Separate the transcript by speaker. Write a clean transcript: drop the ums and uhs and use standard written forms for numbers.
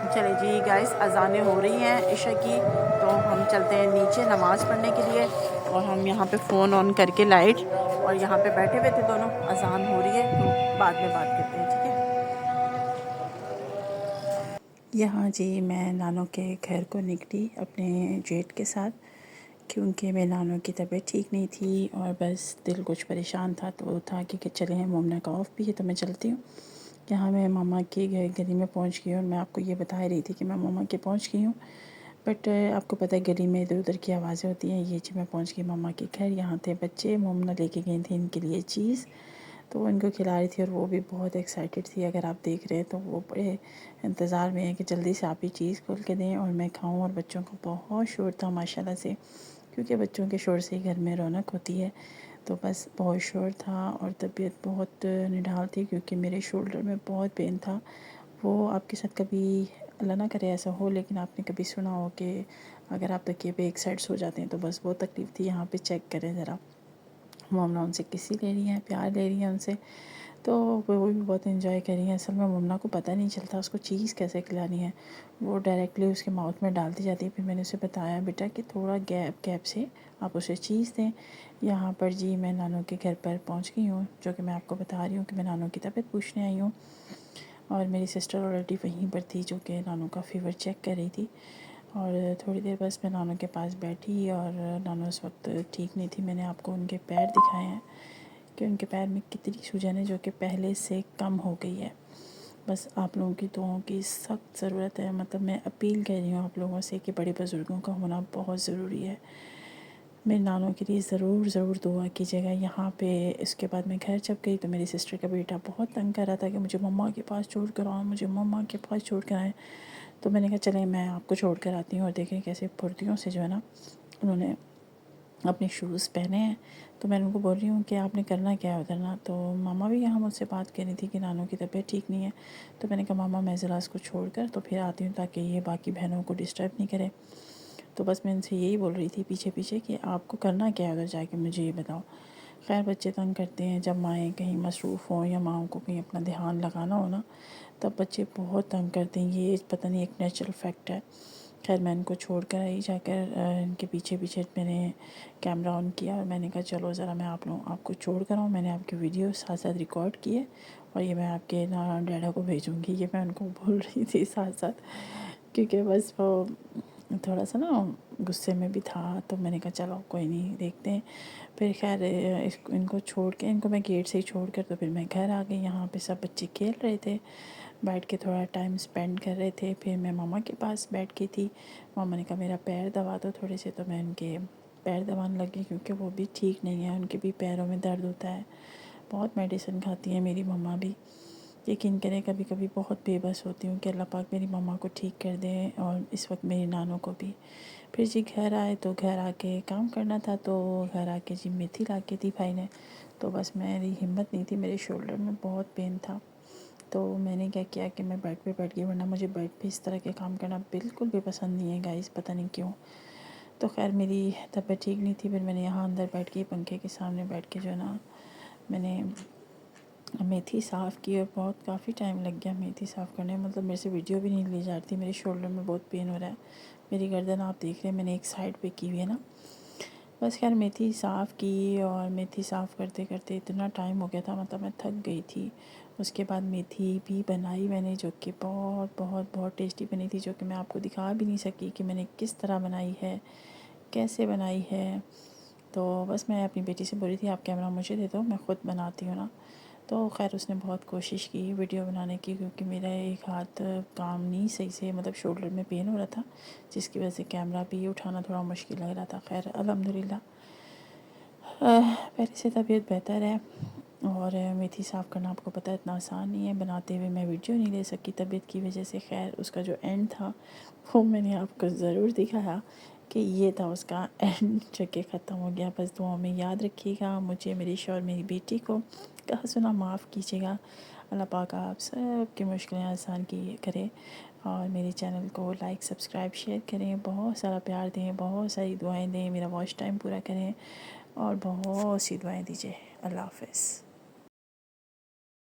Speaker 1: चले जी गाइस, अज़ानें हो रही हैं इशा की, तो हम चलते हैं नीचे नमाज़ पढ़ने के लिए। और हम यहाँ पे फ़ोन ऑन करके लाइट और यहाँ पे बैठे हुए थे दोनों। अज़ान हो रही है तो बाद में बात करते हैं, ठीक है। यहाँ जी मैं नानों के घर को निकली अपने जेठ के साथ, क्योंकि मेरे नानों की तबीयत ठीक नहीं थी और बस दिल कुछ परेशान था, तो वो था कि चले हैं मोमना का ऑफ भी है तो मैं चलती हूँ। यहाँ मैं मामा के गली में पहुँच गई और मैं आपको ये बता रही थी कि मैं मामा के पहुँच गई हूँ। बट आपको पता है गली में इधर उधर की आवाज़ें होती हैं। ये जी मैं पहुँच गई मामा के घर। यहाँ थे बच्चे, मोमना लेके गई थी इनके लिए चीज़, तो वो इनको खिला रही थी और वो भी बहुत एक्साइटेड थी। अगर आप देख रहे हैं तो वो बड़े इंतज़ार में है कि जल्दी से आप ही चीज़ खोल के दें और मैं खाऊं। और बच्चों को बहुत शोर था माशाल्लाह से, क्योंकि बच्चों के शोर से ही घर में रौनक होती है। तो बस बहुत शोर था और तबीयत बहुत निढाल थी, क्योंकि मेरे शोल्डर में बहुत पेन था। वो आपके साथ कभी अल्लाह ना करे ऐसा हो, लेकिन आपने कभी सुना हो कि अगर आप तकिए पे एक साइड सो जाते हैं तो बस वो तकलीफ़ थी। यहाँ पे चेक करें ज़रा, मोमना उनसे किसी ले रही हैं, प्यार ले रही हैं उनसे, तो वो भी बहुत एंजॉय कर रही हैं। असल में मोमना को पता नहीं चलता उसको चीज़ कैसे खिलानी है, वो डायरेक्टली उसके माउथ में डालती जाती है। फिर मैंने उसे बताया बेटा कि थोड़ा गैप गैप से आप उसे चीज़ दें। यहाँ पर जी मैं नानों के घर पर पहुँच गई हूँ, जो कि मैं आपको बता रही हूँ कि मैं नानों की तबीयत पूछने आई हूँ। और मेरी सिस्टर ऑलरेडी वहीं पर थी, जो कि नानू का फ़ीवर चेक कर रही थी। और थोड़ी देर बस मैं नानू के पास बैठी और नानू उस वक्त ठीक नहीं थी। मैंने आपको उनके पैर दिखाए हैं कि उनके पैर में कितनी सूजन है, जो कि पहले से कम हो गई है। बस आप लोगों की दुआओं की सख्त ज़रूरत है। मतलब मैं अपील कर रही हूँ आप लोगों से कि बड़े बुज़ुर्गों का होना बहुत ज़रूरी है। मेरे नानों के लिए ज़रूर दुआ कीजिएगा। यहाँ पे इसके बाद मैं घर जब गई तो मेरी सिस्टर का बेटा बहुत तंग कर रहा था कि मुझे मम्मा के पास छोड़ कर आओ, मुझे मम्मा के पास छोड़ कर आएँ। तो मैंने कहा चलें मैं आपको छोड़ कर आती हूँ। और देखें कैसे फुर्तियों से जो है ना उन्होंने अपने शूज़ पहने हैं। तो मैं उनको बोल रही हूँ कि आपने करना क्या है उधर ना। तो मामा भी यहाँ मुझसे बात कर रही थी कि नानू की तबीयत ठीक नहीं है। तो मैंने कहा मामा मैं ज़रा इसको छोड़ कर तो फिर आती हूँ, ताकि ये बाकी बहनों को डिस्टर्ब नहीं करे। तो बस मैं इनसे यही बोल रही थी पीछे पीछे कि आपको करना क्या है उधर जाके, मुझे ये बताओ। खैर बच्चे तंग करते हैं, जब माएँ कहीं मसरूफ़ हों या माओं को कहीं अपना ध्यान लगाना हो ना, तब बच्चे बहुत तंग करते हैं। ये पता नहीं एक नेचुरल फैक्ट है। खैर मैं इनको छोड़ कर आई, जाकर इनके पीछे पीछे मैंने कैमरा ऑन किया और मैंने कहा चलो ज़रा मैं आपको छोड़ कर आऊँ। मैंने आपके वीडियो साथ साथ रिकॉर्ड किए और ये मैं आपके ना डैडा को भेजूँगी। ये मैं उनको बोल रही थी साथ साथ, क्योंकि बस वो थोड़ा सा ना गुस्से में भी था। तो मैंने कहा चलो कोई नहीं, देखते हैं। फिर खैर इनको छोड़ के, इनको मैं गेट से ही छोड़ कर तो फिर मैं घर आ गई। यहाँ पे सब बच्चे खेल रहे थे, बैठ के थोड़ा टाइम स्पेंड कर रहे थे। फिर मैं मामा के पास बैठ गई थी। मामा ने कहा मेरा पैर दबा दो थोड़े से, तो मैं उनके पैर दबाने लगी, क्योंकि वो भी ठीक नहीं है, उनके भी पैरों में दर्द होता है। बहुत मेडिसिन खाती है मेरी मम्मा भी। यकीन करें कभी कभी बहुत बेबस होती हूँ कि अल्लाह पाक मेरी मम्मा को ठीक कर दे और इस वक्त मेरी नानों को भी। फिर जी घर आए तो घर आके काम करना था, तो घर आके जी मेथी ला के दी भाई ने। तो बस मेरी हिम्मत नहीं थी, मेरे शोल्डर में बहुत पेन था। तो मैंने क्या किया कि मैं बेड पे बैठ गई, वरना मुझे बेड पे इस तरह के काम करना बिल्कुल भी पसंद नहीं है गाइस, पता नहीं क्यों। तो खैर मेरी तबीयत ठीक नहीं थी, फिर मैंने यहाँ अंदर बैठ के पंखे के सामने बैठ के जो है ना मैंने मेथी साफ़ की। और बहुत काफ़ी टाइम लग गया मेथी साफ़ करने में। मतलब मेरे से वीडियो भी नहीं ली जा रही थी, मेरे शोल्डर में बहुत पेन हो रहा है। मेरी गर्दन आप देख रहे हैं मैंने एक साइड पे की हुई है ना। बस खैर मेथी साफ़ की और मेथी साफ़ करते करते इतना टाइम हो गया था, मतलब मैं थक गई थी। उसके बाद मेथी भी बनाई मैंने, जो कि बहुत बहुत बहुत टेस्टी बनी थी, जो कि मैं आपको दिखा भी नहीं सकी कि मैंने किस तरह बनाई है, कैसे बनाई है। तो बस मैं अपनी बेटी से बोली थी आप कैमरा मुझे दे दो, मैं ख़ुद बनाती हूँ ना। तो खैर उसने बहुत कोशिश की वीडियो बनाने की, क्योंकि मेरा एक हाथ काम नहीं सही से, मतलब शोल्डर में पेन हो रहा था, जिसकी वजह से कैमरा भी उठाना थोड़ा मुश्किल लग रहा था। खैर अल्हम्दुलिल्लाह पहले से तबीयत बेहतर है। और मेथी साफ़ करना आपको पता है इतना आसान नहीं है, बनाते हुए मैं वीडियो नहीं ले सकी तबीयत की वजह से। खैर उसका जो एंड था वो मैंने आपको ज़रूर दिखाया कि ये था उसका एंड, जो कि ख़त्म हो गया। बस दुआ में याद रखिएगा मुझे, मेरी शौहर, मेरी बेटी को कहा सुना माफ़ कीजिएगा। अल्लाह पाक आप सब की मुश्किलें आसान की करे। और मेरे चैनल को लाइक सब्सक्राइब शेयर करें, बहुत सारा प्यार दें, बहुत सारी दुआएं दें, मेरा वॉच टाइम पूरा करें और बहुत सी दुआएं दीजिए। अल्लाह हाफ़िज़।